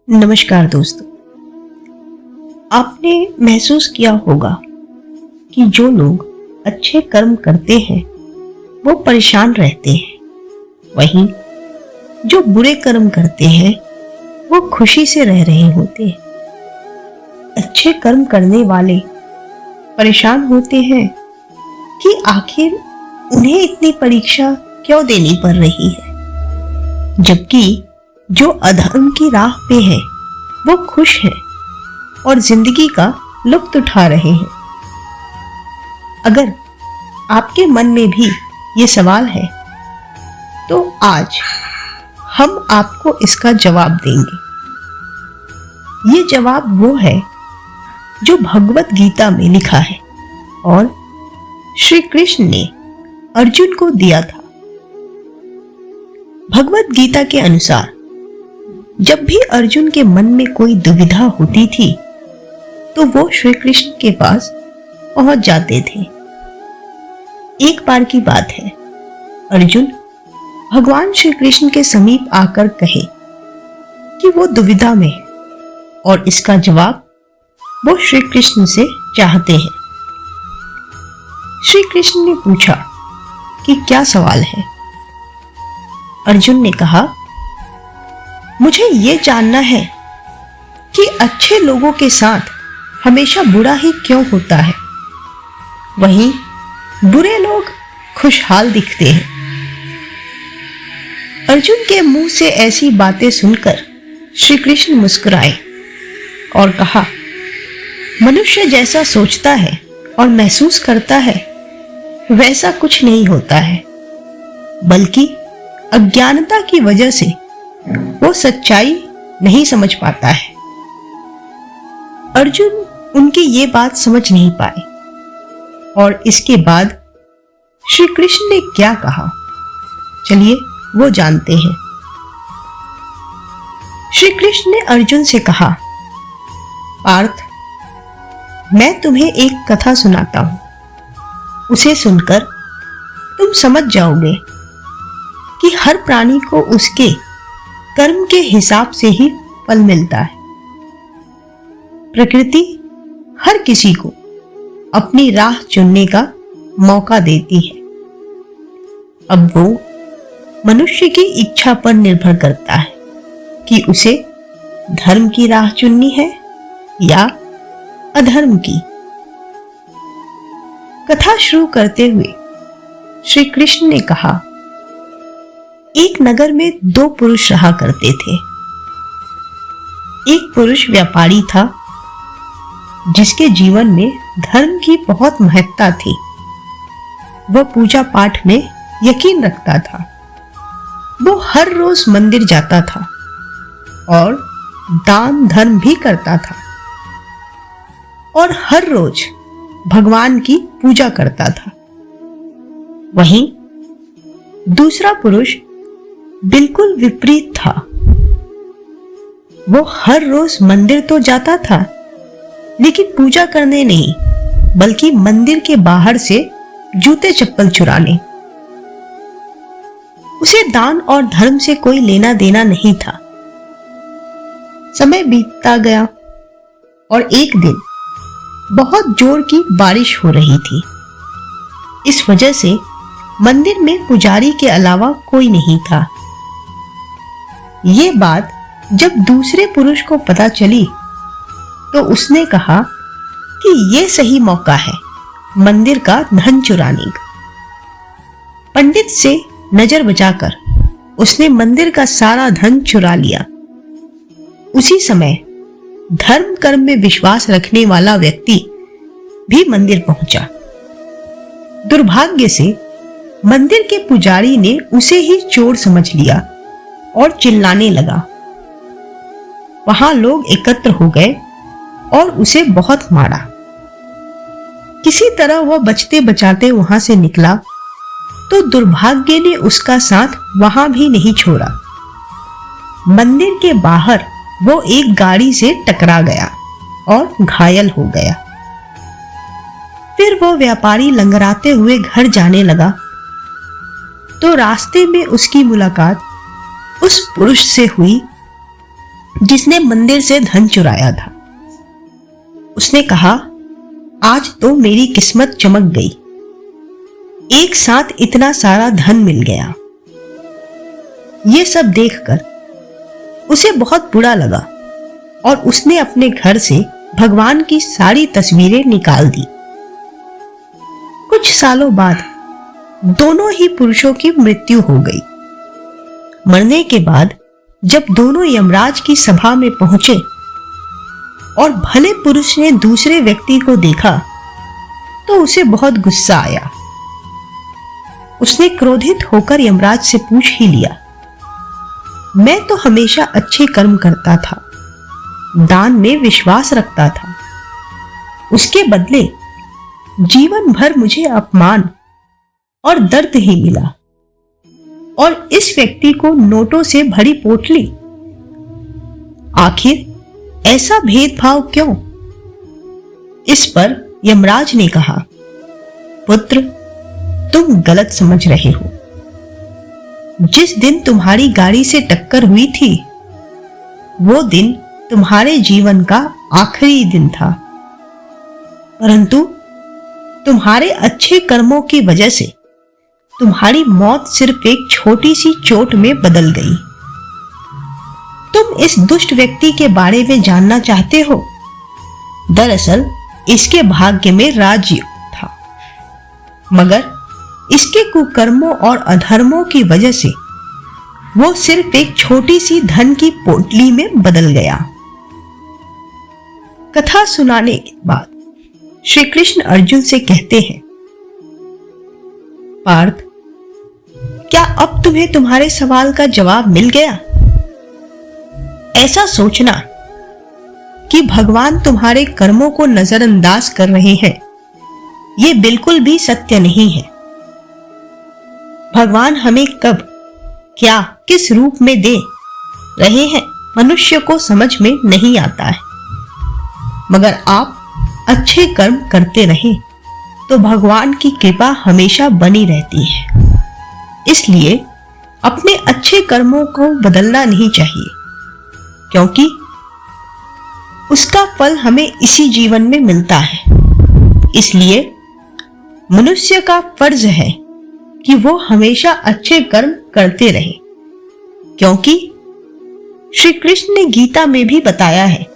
नमस्कार दोस्तों। आपने महसूस किया होगा कि जो लोग अच्छे कर्म करते हैं वो परेशान रहते हैं, वहीं जो बुरे कर्म करते हैं वो खुशी से रह रहे होते हैं। अच्छे कर्म करने वाले परेशान होते हैं कि आखिर उन्हें इतनी परीक्षा क्यों देनी पड़ रही है, जबकि जो अधर्म की राह पे है वो खुश है और जिंदगी का लुत्फ उठा रहे हैं। अगर आपके मन में भी ये सवाल है तो आज हम आपको इसका जवाब देंगे। ये जवाब वो है जो भगवत गीता में लिखा है और श्री कृष्ण ने अर्जुन को दिया था। भगवत गीता के अनुसार जब भी अर्जुन के मन में कोई दुविधा होती थी तो वो श्री कृष्ण के पास पहुंच जाते थे। एक बार की बात है, अर्जुन भगवान श्री कृष्ण के समीप आकर कहे कि वो दुविधा में है और इसका जवाब वो श्री कृष्ण से चाहते हैं। श्री कृष्ण ने पूछा कि क्या सवाल है। अर्जुन ने कहा, मुझे ये जानना है कि अच्छे लोगों के साथ हमेशा बुरा ही क्यों होता है, वहीं बुरे लोग खुशहाल दिखते हैं। अर्जुन के मुंह से ऐसी बातें सुनकर श्री कृष्ण मुस्कुराए और कहा, मनुष्य जैसा सोचता है और महसूस करता है वैसा कुछ नहीं होता है, बल्कि अज्ञानता की वजह से वो सच्चाई नहीं समझ पाता है। अर्जुन उनकी ये बात समझ नहीं पाए और इसके बाद श्री कृष्ण ने क्या कहा, चलिए वो जानते हैं। श्री कृष्ण ने अर्जुन से कहा, पार्थ, मैं तुम्हें एक कथा सुनाता हूं, उसे सुनकर तुम समझ जाओगे कि हर प्राणी को उसके कर्म के हिसाब से ही फल मिलता है। प्रकृति हर किसी को अपनी राह चुनने का मौका देती है। अब वो मनुष्य की इच्छा पर निर्भर करता है कि उसे धर्म की राह चुननी है या अधर्म की। कथा शुरू करते हुए श्री कृष्ण ने कहा, एक नगर में दो पुरुष रहा करते थे। एक पुरुष व्यापारी था जिसके जीवन में धर्म की बहुत महत्ता थी। वह पूजा पाठ में यकीन रखता था। वो हर रोज मंदिर जाता था और दान धर्म भी करता था और हर रोज भगवान की पूजा करता था। वहीं दूसरा पुरुष बिल्कुल विपरीत था। वो हर रोज मंदिर तो जाता था लेकिन पूजा करने नहीं, बल्कि मंदिर के बाहर से जूते चप्पल चुराने। उसे दान और धर्म से कोई लेना देना नहीं था। समय बीतता गया और एक दिन बहुत जोर की बारिश हो रही थी। इस वजह से मंदिर में पुजारी के अलावा कोई नहीं था। ये बात जब दूसरे पुरुष को पता चली तो उसने कहा कि ये सही मौका है मंदिर का धन चुराने का। पंडित से नजर बचाकर उसने मंदिर का सारा धन चुरा लिया। उसी समय धर्म कर्म में विश्वास रखने वाला व्यक्ति भी मंदिर पहुंचा। दुर्भाग्य से मंदिर के पुजारी ने उसे ही चोर समझ लिया और चिल्लाने लगा। वहां लोग एकत्र हो गए और उसे बहुत मारा। किसी तरह वह बचते बचाते वहां से निकला तो दुर्भाग्य ने उसका साथ वहां भी नहीं छोड़ा। मंदिर के बाहर वो एक गाड़ी से टकरा गया और घायल हो गया। फिर वो व्यापारी लंगड़ाते हुए घर जाने लगा तो रास्ते में उसकी मुलाकात उस पुरुष से हुई जिसने मंदिर से धन चुराया था। उसने कहा, आज तो मेरी किस्मत चमक गई, एक साथ इतना सारा धन मिल गया। ये सब देखकर उसे बहुत बुरा लगा और उसने अपने घर से भगवान की सारी तस्वीरें निकाल दी। कुछ सालों बाद दोनों ही पुरुषों की मृत्यु हो गई। मरने के बाद जब दोनों यमराज की सभा में पहुंचे और भले पुरुष ने दूसरे व्यक्ति को देखा तो उसे बहुत गुस्सा आया। उसने क्रोधित होकर यमराज से पूछ ही लिया, मैं तो हमेशा अच्छे कर्म करता था, दान में विश्वास रखता था, उसके बदले जीवन भर मुझे अपमान और दर्द ही मिला, और इस व्यक्ति को नोटों से भरी पोटली। आखिर ऐसा भेदभाव क्यों? इस पर यमराज ने कहा, पुत्र, तुम गलत समझ रहे हो। जिस दिन तुम्हारी गाड़ी से टक्कर हुई थी वो दिन तुम्हारे जीवन का आखिरी दिन था, परंतु तुम्हारे अच्छे कर्मों की वजह से तुम्हारी मौत सिर्फ एक छोटी सी चोट में बदल गई। तुम इस दुष्ट व्यक्ति के बारे में जानना चाहते हो? दरअसल इसके भाग्य में राजयोग था, मगर इसके कुकर्मों और अधर्मों की वजह से वो सिर्फ एक छोटी सी धन की पोटली में बदल गया। कथा सुनाने के बाद श्री कृष्ण अर्जुन से कहते हैं, पार्थ, क्या अब तुम्हें तुम्हारे सवाल का जवाब मिल गया? ऐसा सोचना कि भगवान तुम्हारे कर्मों को नजरअंदाज कर रहे हैं, यह बिल्कुल भी सत्य नहीं है। भगवान हमें कब, क्या, किस रूप में दे रहे हैं मनुष्य को समझ में नहीं आता है, मगर आप अच्छे कर्म करते रहें तो भगवान की कृपा हमेशा बनी रहती है। इसलिए अपने अच्छे कर्मों को बदलना नहीं चाहिए, क्योंकि उसका फल हमें इसी जीवन में मिलता है। इसलिए मनुष्य का फर्ज है कि वो हमेशा अच्छे कर्म करते रहे, क्योंकि श्री कृष्ण ने गीता में भी बताया है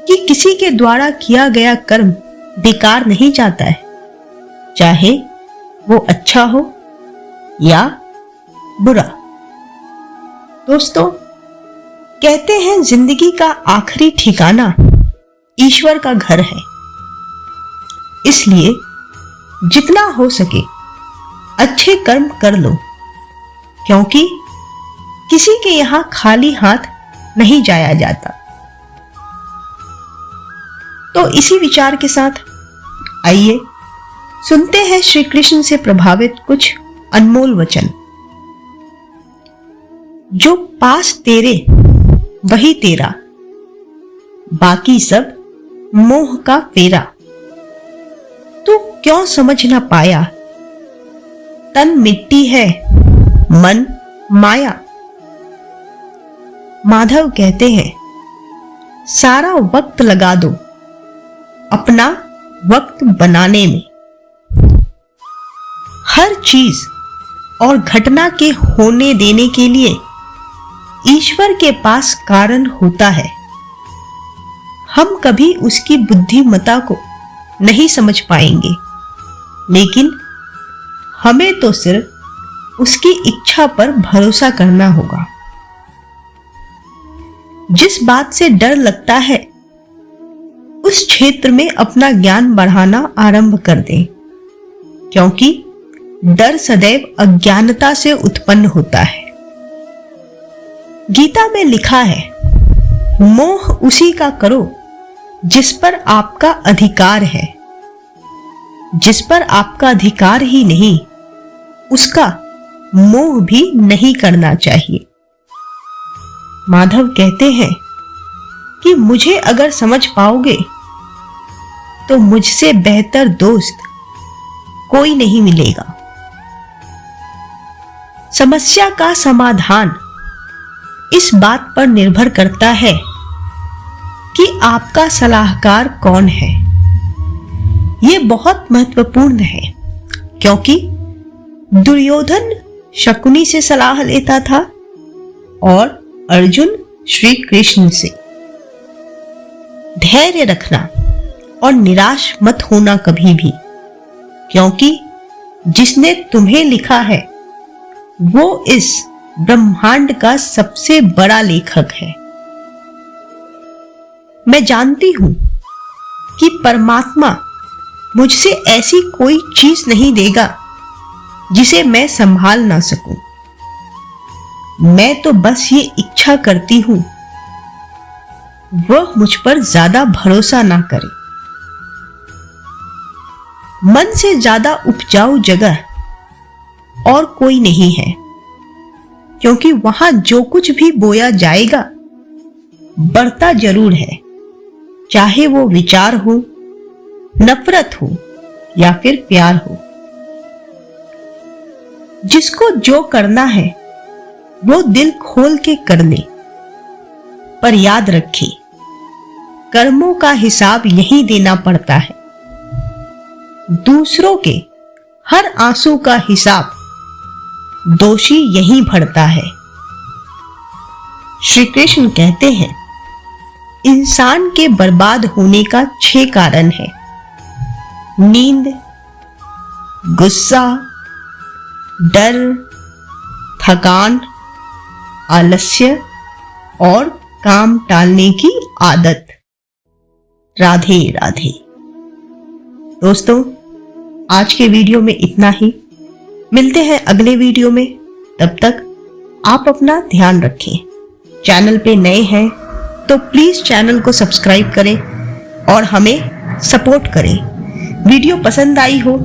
कि किसी के द्वारा किया गया कर्म बेकार नहीं जाता है, चाहे वो अच्छा हो या बुरा। दोस्तों, कहते हैं जिंदगी का आखिरी ठिकाना ईश्वर का घर है। इसलिए जितना हो सके अच्छे कर्म कर लो, क्योंकि किसी के यहां खाली हाथ नहीं जाया जाता। तो इसी विचार के साथ आइए सुनते हैं श्री कृष्ण से प्रभावित कुछ अनमोल वचन। जो पास तेरे वही तेरा, बाकी सब मोह का फेरा। तू क्यों समझ ना पाया, तन मिट्टी है मन माया। माधव कहते हैं, सारा वक्त लगा दो अपना वक्त बनाने में। हर चीज और घटना के होने देने के लिए ईश्वर के पास कारण होता है। हम कभी उसकी बुद्धिमत्ता को नहीं समझ पाएंगे, लेकिन हमें तो सिर्फ उसकी इच्छा पर भरोसा करना होगा। जिस बात से डर लगता है उस क्षेत्र में अपना ज्ञान बढ़ाना आरंभ कर दें, क्योंकि डर सदैव अज्ञानता से उत्पन्न होता है। गीता में लिखा है, मोह उसी का करो जिस पर आपका अधिकार है। जिस पर आपका अधिकार ही नहीं, उसका मोह भी नहीं करना चाहिए। माधव कहते हैं कि मुझे अगर समझ पाओगे तो मुझसे बेहतर दोस्त कोई नहीं मिलेगा। समस्या का समाधान इस बात पर निर्भर करता है कि आपका सलाहकार कौन है। यह बहुत महत्वपूर्ण है क्योंकि दुर्योधन शकुनी से सलाह लेता था और अर्जुन श्री कृष्ण से। धैर्य रखना और निराश मत होना कभी भी, क्योंकि जिसने तुम्हें लिखा है वो इस ब्रह्मांड का सबसे बड़ा लेखक है। मैं जानती हूं कि परमात्मा मुझसे ऐसी कोई चीज नहीं देगा जिसे मैं संभाल ना सकूं। मैं तो बस ये इच्छा करती हूं वह मुझ पर ज्यादा भरोसा ना करे। मन से ज्यादा उपजाऊ जगह और कोई नहीं है, क्योंकि वहां जो कुछ भी बोया जाएगा बढ़ता जरूर है, चाहे वो विचार हो, नफरत हो या फिर प्यार हो। जिसको जो करना है वो दिल खोल के कर ले, पर याद रखे कर्मों का हिसाब यही देना पड़ता है। दूसरों के हर आंसू का हिसाब दोषी यही भरता है। श्री कृष्ण कहते हैं, इंसान के बर्बाद होने का 6 कारण है: नींद, गुस्सा, डर, थकान, आलस्य और काम टालने की आदत। राधे राधे। दोस्तों, आज के वीडियो में इतना ही। मिलते हैं अगले वीडियो में। तब तक आप अपना ध्यान रखें। चैनल पे नए हैं तो प्लीज चैनल को सब्सक्राइब करें और हमें सपोर्ट करें। वीडियो पसंद आई हो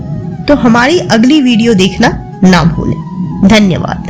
तो हमारी अगली वीडियो देखना ना भूलें। धन्यवाद।